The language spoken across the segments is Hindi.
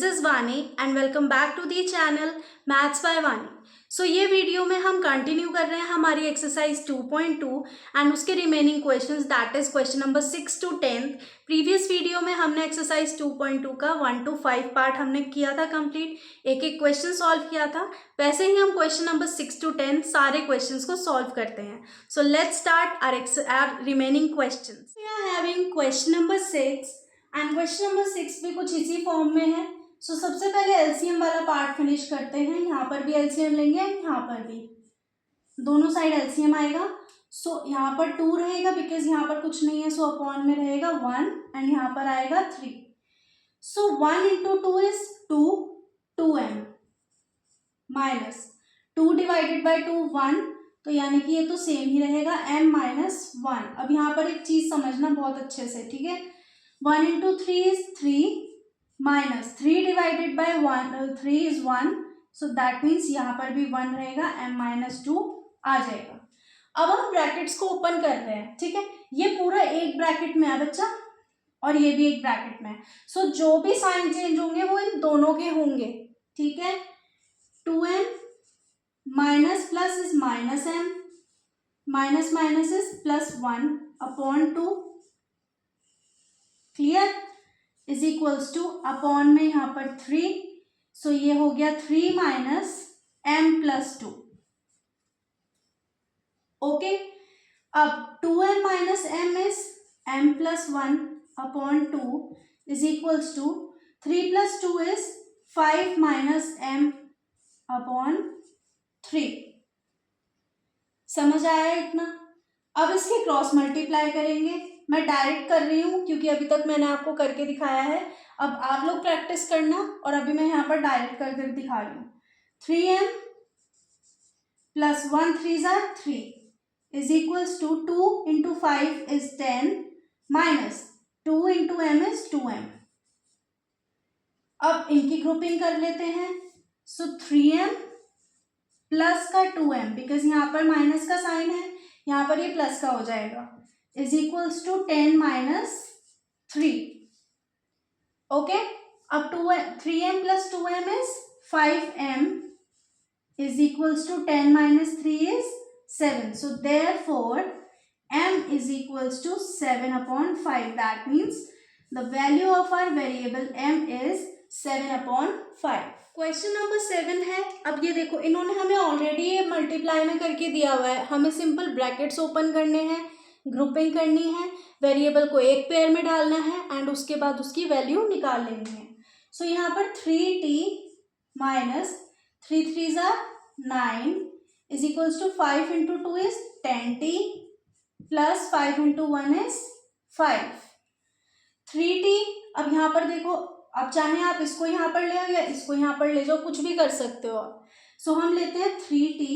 This is Vani and welcome back to the channel maths by Vani. So ये वीडियो में हम कंटिन्यू कर रहे हैं हमारी एक्सरसाइज 2.2 एंड उसके remaining questions that is question number 6 to 10। Previous video में हमने एक्सरसाइज 2.2 का 1 to 5 पार्ट हमने किया था कंप्लीट, एक एक क्वेश्चन सॉल्व किया था। वैसे ही हम क्वेश्चन नंबर 6 to 10 सारे क्वेश्चंस को सॉल्व करते हैं। So let's start our remaining questions. We are having question number 6 and question number 6 भी कुछ इसी फॉर्म में है। सो सबसे पहले एलसीएम वाला पार्ट फिनिश करते हैं। यहाँ पर भी एलसीएम लेंगे एंड यहाँ पर भी, दोनों साइड एलसीएम आएगा। सो यहाँ पर 2 रहेगा बिकॉज यहाँ पर कुछ नहीं है, सो अपॉन में रहेगा 1 एंड यहाँ पर आएगा 3। सो 1 into 2 is 2, 2m minus 2 divided by 2 1, तो यानी कि ये तो सेम ही रहेगा m माइनस 1। अब यहाँ पर एक चीज समझना बहुत अच्छे से, ठीक है। 1 into 3 is 3 minus 3 divided by 3 is 1, so that means यहाँ पर भी 1 रहेगा, m माइनस 2 आ जाएगा। अब हम ब्रैकेट्स को ओपन कर रहे हैं, ठीक है। ये पूरा एक ब्रैकेट में है बच्चा और ये भी एक ब्रैकेट में है। सो जो भी साइन चेंज होंगे वो इन दोनों के होंगे, ठीक है। 2m minus plus is minus m, minus minus is plus 1 upon 2, clear, is equals two upon में यहाँ पर 3, सो ये हो गया 3 माइनस m प्लस 2। ओके, अब 2m minus m is m plus 1 upon 2 is equals to 3 plus 2 is 5 minus m upon 3। समझ आया इतना? अब इसके क्रॉस मल्टीप्लाई करेंगे। मैं डायरेक्ट कर रही हूँ क्योंकि अभी तक मैंने आपको करके दिखाया है, अब आप लोग प्रैक्टिस करना, और अभी मैं यहाँ पर डायरेक्ट करके दिखा रही हूँ। 3m plus 1 3s are 3 is equals to 2 into 5 is 10 minus 2 into m is 2m। अब इनकी ग्रुपिंग कर लेते हैं। सो 3m प्लस का 2m, बिकॉज यहाँ पर माइनस का साइन है, यहाँ पर ये प्लस का हो जाएगा, is equals to 10 minus 3। Okay, अब 3m plus 2m is 5m is equals to 10 minus 3 is 7, so therefore m is equals to 7 upon 5. That means the value of our variable m is 7 upon 5. Question number 7 है। अब ये देखो, इन्होंने हमें ऑलरेडी ये मल्टीप्लाई में करके दिया हुआ है, हमें सिंपल ब्रैकेट्स ओपन करने हैं, ग्रुपिंग करनी है, वेरिएबल को एक पेयर में डालना है एंड उसके बाद उसकी वैल्यू निकाल लेनी है। सो यहाँ पर 3t minus 3 3s are 9 is equals to 5 into 2 is 10t plus 5 into 1 is 5। 3t, अब यहाँ पर देखो, अब चाहे आप इसको यहाँ पर ले आओ या इसको यहाँ पर ले जाओ, कुछ भी कर सकते हो आप। सो हम लेते हैं 3t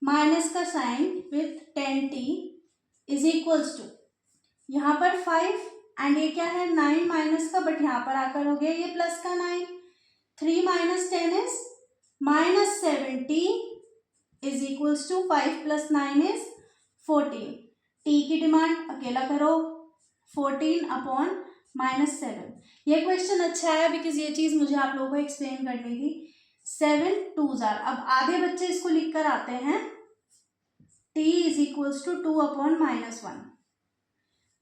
माइनस का sign with 10t is equals to यहाँ पर 5 एंड ये क्या है 9 माइनस का, बट यहाँ पर आकर हो गया ये प्लस का 9। 3 minus 10 is minus 7t is equals to 5 plus 9 is 14। t की डिमांड अकेला करो, 14 अपॉन माइनस 7। ये क्वेश्चन अच्छा है बिकॉज ये चीज मुझे आप लोगों को एक्सप्लेन करनी थी। 7 2s are, अब आधे बच्चे इसको लिख कर आते हैं t is equals to 2 upon minus 1।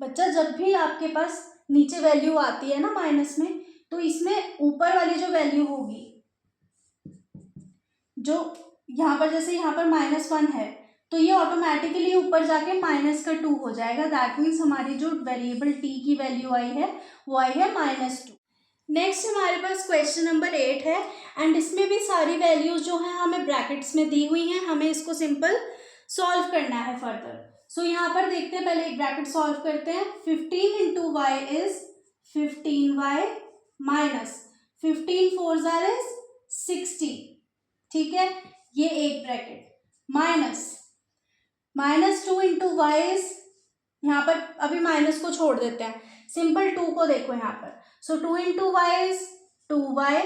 बच्चा जब भी आपके पास नीचे वैल्यू आती है ना माइनस में, तो इसमें ऊपर वाली जो वैल्यू होगी, जो यहाँ पर जैसे यहाँ पर -1 है, तो ये ऑटोमेटिकली ऊपर जाके माइनस का 2 हो जाएगा। दैट मीन्स हमारी जो वेरिएबल t की वैल्यू आई है वो आई है -2। नेक्स्ट हमारे पास क्वेश्चन नंबर 8 है एंड इसमें भी सारी वैल्यूज जो हैं हमें ब्रैकेट्स में दी हुई हैं, हमें इसको सिंपल सॉल्व करना है फर्दर। सो यहाँ पर देखते हैं, पहले एक ब्रैकेट सॉल्व करते हैं। 15 into y is 15y minus 15 4s are is 60, ठीक है, ये एक bracket, minus 2 into y is, यहाँ पर अभी माइनस को छोड़ देते हैं, सिंपल 2 को देखो यहाँ पर। सो 2 into y is 2y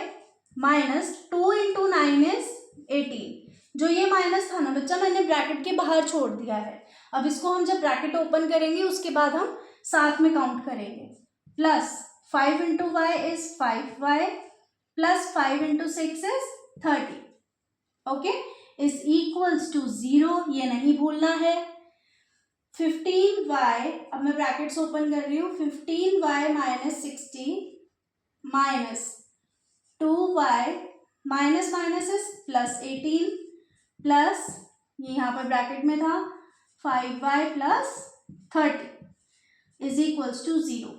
minus 2 into 9 is 18। जो ये माइनस था ना बच्चा, मैंने ब्रैकेट के बाहर छोड़ दिया है। अब इसको हम जब ब्रैकेट ओपन करेंगे उसके बाद हम साथ में काउंट करेंगे। Plus 5 into y is 5y plus 5 into 6 is 30. Okay, is equals to 0. ये नहीं भूलना है. 15y, अब मैं ब्रैकेट्स ओपन कर रही हूँ. 15y minus 60 minus 2y minus minus is plus 18 plus ये यहाँ पर ब्रैकेट में था 5y plus 30 is equals to 0.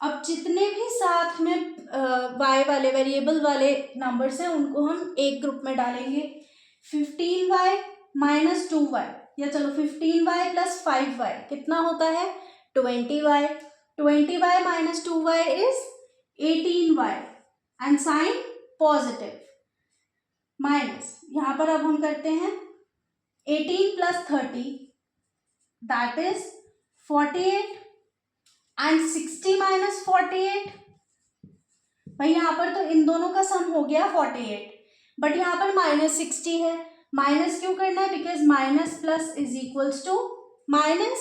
अब जितने भी साथ में y वाले वेरिएबल वाले नंबर्स हैं उनको हम एक ग्रुप में डालेंगे. 15y माइनस 2y, या चलो 15y प्लस 5y कितना होता है 20y. 20y minus 2y is 18y and sign positive minus. यहाँ पर अब हम करते हैं 18 प्लस 30 दैट इज 48 एंड 60 माइनस 48. भाई यहाँ पर तो इन दोनों का सम हो गया 48, बट यहाँ पर माइनस 60 है. माइनस क्यों करना है? Because minus plus is equals to minus.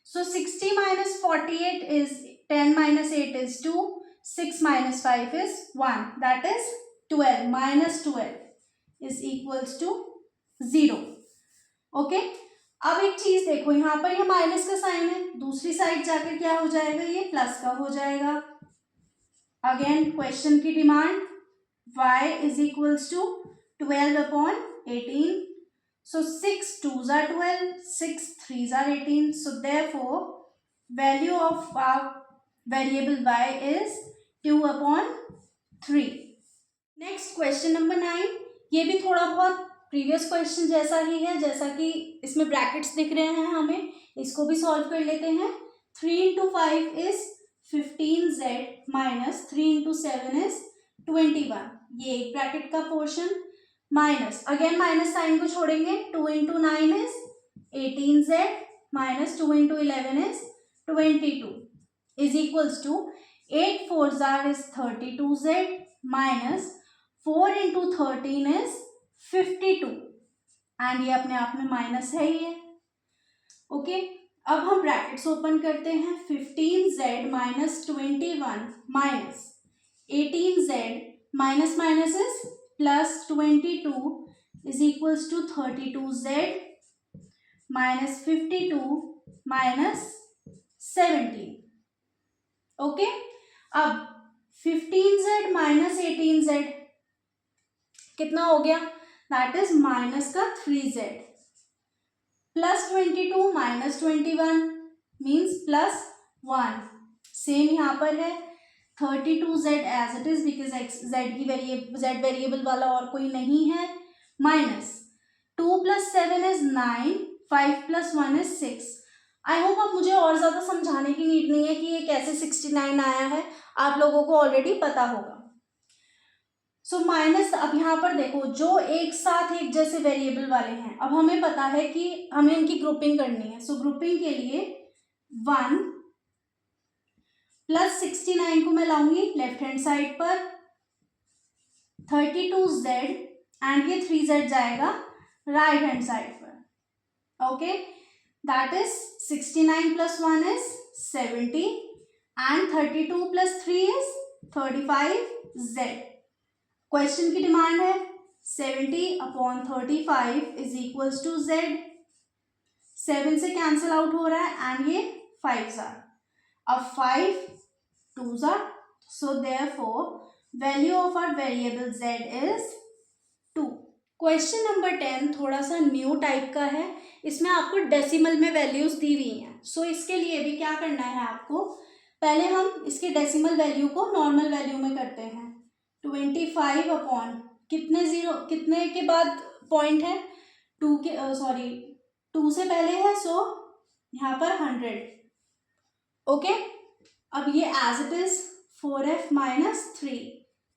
So 60 minus 48 is 10 minus 8 is 2. 6 minus 5 is 1 that is 12. Minus 12 is equals to 0. Okay, अब एक चीज देखो, यहाँ पर ये माइनस का साइन है, दूसरी साइड जाकर क्या हो जाएगा, ये प्लस का हो जाएगा. अगेन क्वेश्चन की demand, y is equals to 12 upon 18. So 6 2s are 12, 6 3s are 18. So therefore value of our variable y is 2 upon 3. Next question number 9. ये भी थोड़ा बहुत प्रीवियस क्वेश्चन जैसा ही है, जैसा कि इसमें ब्रैकेट्स दिख रहे हैं हमें, इसको भी सॉल्व कर लेते हैं. 3 into 5 is 15z minus 3 into 7 is 21. ये एक ब्रैकेट का portion minus, again minus sign को छोड़ेंगे. 2 into 9 is 18z minus 2 into 11 is 22 is equals to 8 4s are is 32z minus 4 into 13 is 52 and ये अपने आप में माइनस है ही है. ओके, अब हम ब्रैकेट्स ओपन करते हैं. 15z minus 21 minus 18z minus minus is plus 22 is equals to 32z minus 52 minus 17. Okay, अब 15z माइनस 18z कितना हो गया, दैट इज माइनस का 3z plus 22 minus 21 means plus 1. Same यहाँ पर है 32z as it is because z variable वाला और कोई नहीं है. Minus 2 plus 7 is 9, 5 plus 1 is 6. I hope अब मुझे और ज़्यादा समझाने की नीड नहीं है कि ये कैसे 69 आया है, आप लोगों को ऑलरेडी पता होगा. सो माइनस, अब यहाँ पर देखो जो एक साथ एक जैसे वेरिएबल वाले हैं, अब हमें पता है कि हमें इनकी ग्रुपिंग करनी है. सो ग्रुपिंग के लिए 1 प्लस 69 को मैं लाऊंगी लेफ्ट हैंड साइड पर, 32z एंड ये 3z जाएगा राइट हैंड साइड पर. Okay, that is 69 plus 1 is 70 and 32 plus 3 is 35z. Question की डिमांड है 70 upon 35 is equals to z. 7 से कैंसिल आउट हो रहा है एंड ये 5s are. अब 5 2s are, so therefore value of our variable z is 2. Question number 10 थोड़ा सा न्यू टाइप का है, इसमें आपको डेसिमल में वैल्यूज दी हुई हैं. सो इसके लिए भी क्या करना है आपको, पहले हम इसके डेसिमल वैल्यू को नॉर्मल वैल्यू में करते हैं. 25 अपॉन कितने जीरो, कितने के बाद पॉइंट है, 2 के सॉरी 2 से पहले है, सो यहाँ पर 100. ओके, अब ये as it is 4f minus 3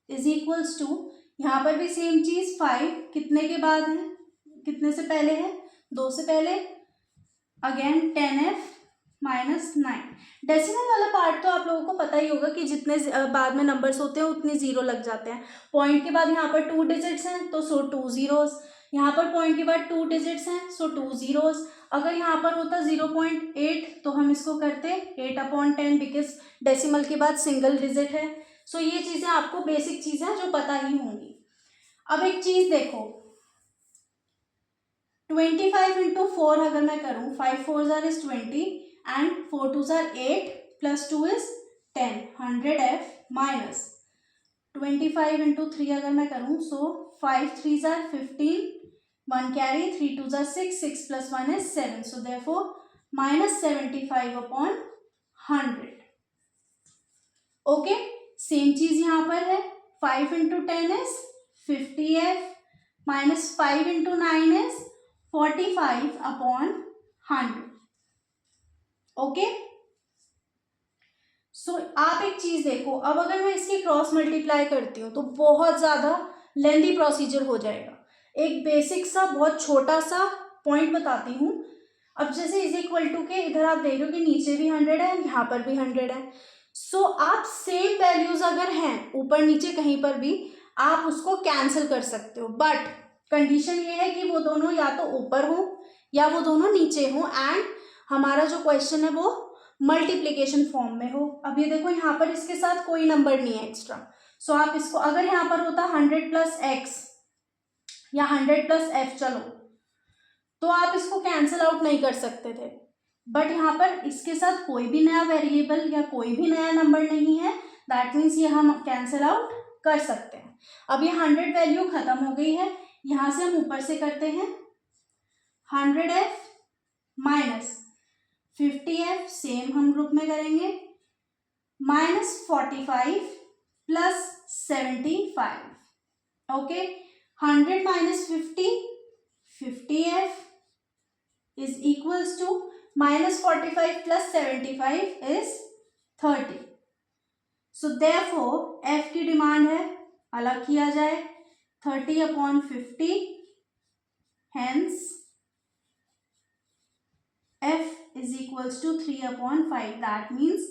is equals to, यहाँ पर भी सेम चीज 5 कितने के बाद है, कितने से पहले है, 2 से पहले, अगेन 10f माइनस 9. डेसिमल वाला पार्ट तो आप लोगों को पता ही होगा कि जितने बाद में नंबर्स होते हैं उतने जीरो लग जाते हैं. पॉइंट के बाद यहाँ पर 2 डिजिट्स हैं तो 2 zeros, यहाँ पर पॉइंट के बाद 2 डिजिट्स हैं, सो 2 zeros। अगर यहाँ पर होता 0.8 तो हम इसको करते 8/10 बिकॉज डेसिमल के बाद सिंगल डिजिट है। सो ये चीज़ें आपको बेसिक चीज़ें जो पता ही होंगी। अब एक चीज़ देखो, 25 इंटू 4 अगर मैं करूँ, 5 4s are 20 and 4 2s are 8 plus 2 is 10, 100f minus 25 into 3 अगर मैं करूँ, सो 5 3s are 15, 1 carry, 3 2s are 6, 6 plus 1 is 7, so therefore minus 75/100। Okay, same चीज यहाँ पर है, 5 into 10 is 50f minus 5 into 9 is 45/100। Okay, so आप एक चीज देखो, अब अगर मैं इसकी क्रॉस मल्टीप्लाई करती हूँ तो बहुत ज्यादा लेंथी प्रोसीजर हो जाएगा। एक बेसिक सा बहुत छोटा सा पॉइंट बताती हूँ। अब जैसे इज इक्वल टू के इधर आप देख रहे हो कि नीचे भी 100 है, यहाँ पर भी 100 है। सो आप सेम वैल्यूज अगर हैं ऊपर नीचे कहीं पर भी, आप उसको कैंसिल कर सकते हो, बट कंडीशन ये है कि वो दोनों या तो ऊपर हो या वो दोनों नीचे हो एंड हमारा जो क्वेश्चन है वो मल्टीप्लीकेशन फॉर्म में हो। अब ये देखो यहाँ पर इसके साथ कोई नंबर नहीं है एक्स्ट्रा, सो आप इसको, अगर यहाँ पर होता 100 प्लस एक्स या 100 प्लस एफ, चलो तो आप इसको कैंसिल आउट नहीं कर सकते थे, बट यहाँ पर इसके साथ कोई भी नया वेरिएबल या कोई भी नया नंबर नहीं है, दैट मीन्स ये हम कैंसिल आउट कर सकते हैं। अब ये 100 वैल्यू खत्म हो गई है, यहाँ से हम ऊपर से करते हैं 100f माइनस 50f, सेम हम ग्रुप में करेंगे, minus 45 plus 75। Okay, 100 minus 50, 50f is equals to minus 45 plus 75 is 30. So therefore f की डिमांड है अलग किया जाए 30/50, hence f is equals to 3/5. That means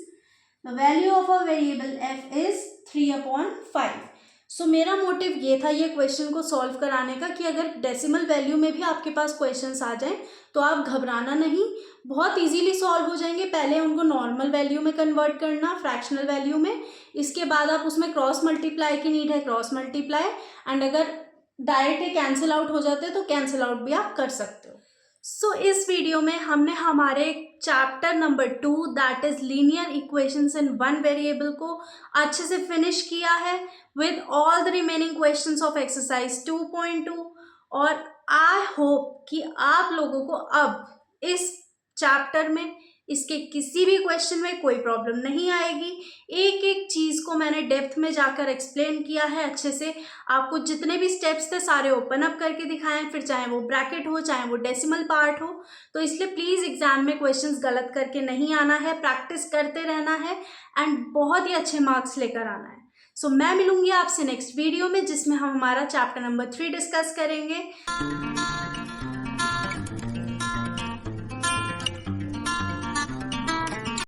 the value of a variable f is 3/5. सो मेरा मोटिव ये था ये क्वेश्चन को सॉल्व कराने का कि अगर डेसिमल वैल्यू में भी आपके पास क्वेश्चंस आ जाएं तो आप घबराना नहीं, बहुत इजीली सॉल्व हो जाएंगे। पहले उनको नॉर्मल वैल्यू में कन्वर्ट करना, फ्रैक्शनल वैल्यू में, इसके बाद आप उसमें क्रॉस मल्टीप्लाई की नीड है, क्रॉस मल्टीप्लाई, एंड अगर डायरेक्टली कैंसिल आउट हो जाते हैं तो कैंसिल आउट भी आप कर सकते हो। सो इस वीडियो में हमने हमारे chapter number 2 that is linear equations in one variable को अच्छे से फिनिश किया है with all the remaining questions of exercise 2.2, और आई होप कि आप लोगों को अब इस चैप्टर में इसके किसी भी क्वेश्चन में कोई प्रॉब्लम नहीं आएगी। एक एक चीज़ को मैंने डेप्थ में जाकर एक्सप्लेन किया है अच्छे से, आपको जितने भी स्टेप्स थे सारे ओपन अप करके दिखाएं, फिर चाहे वो ब्रैकेट हो चाहे वो डेसिमल पार्ट हो। तो इसलिए प्लीज़ एग्जाम में क्वेश्चंस गलत करके नहीं आना है, प्रैक्टिस करते रहना है एंड बहुत ही अच्छे मार्क्स लेकर आना है। सो मैं मिलूंगी आपसे नेक्स्ट वीडियो में जिसमें हम हमारा चैप्टर नंबर 3 डिस्कस करेंगे।